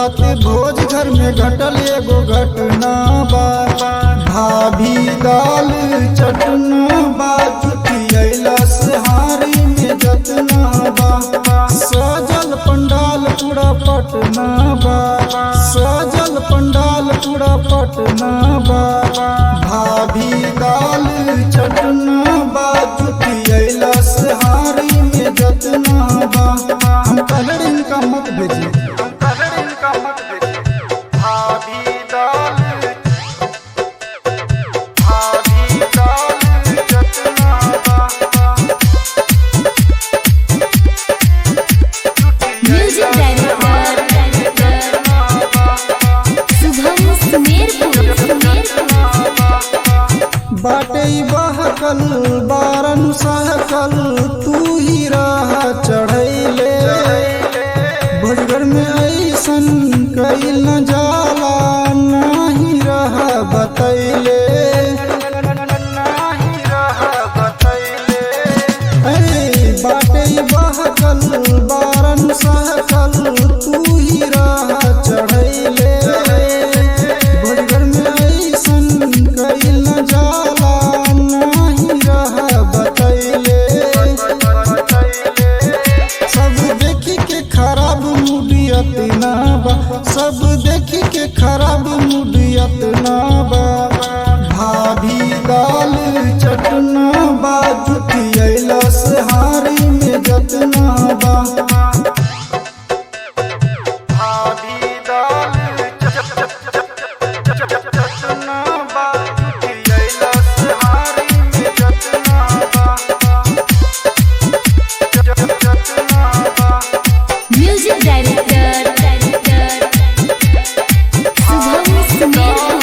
रात भोज घर में घटल एगो घटना बा। भाभी दाल चटना बा, जुटियलस हारी में जतना बा। सजल पंडाल पूरा पटना बा, सजल पंडाल पूरा पटना बा। भाभी दाल चटना बा, जुटियलस हारी में जतना बा। हम कलर इनका मत भेजिए, भाभी दाल जतना बा। Music director Shubham Sumerpur. बाटे बहकल बारन सहकल, तू ही राह चढ़ैले। भोजगर में ऐसन कइल न जाला, नाही रह बतैले। बाटे बहकल बारन सहकल, तू ही राह चढ़ैले। भोजगर में ऐसन कइल न जाला, नाही रह बतैले। सब देखी के खराब मुडियत ना बा, सब देखी के खराब मुडियत ना बा। भाभी दाल चटना बा, जुटियलस हारी में जतना बा। भाभी दाल चटना बा, जुटियलस हारी में जतना बा। Music director Shubham Sumerpur.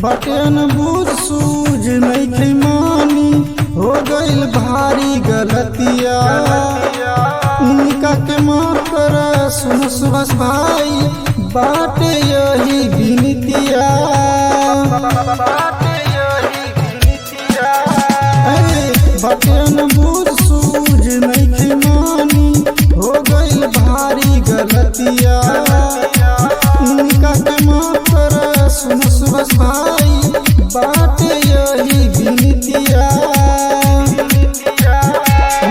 Button बूझ सूझ नहीं मानी, हो गइल भारी गलतिया। इनका के माफ कर सुन सुबस भाई, बाटे यही विनतिया। बटन बूझ सूझ नहीं मानी, हो गइल भारी गलतिया। इनका के माफ कर सुन सुबस भाई, बाटे यही विनतिया।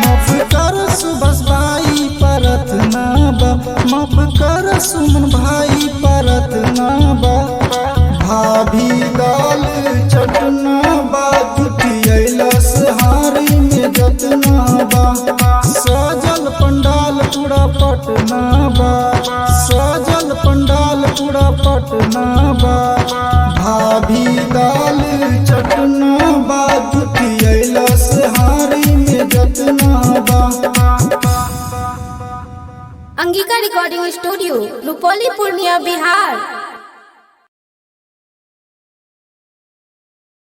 माफ कर सुबस भाई परत ना बा, माफ कर सुमन भाई परत ना बा। भाभी दाल चटना बा, जुटियलस हारी में जतना बा। सजल पंडाल पूरा पटना बा, सजल पंडाल पूरा पटना बा। भाभी दाल चटना बा, जुटियलस हारी में जतना बा। Angika recording studio Rupauli Purnia Bihar.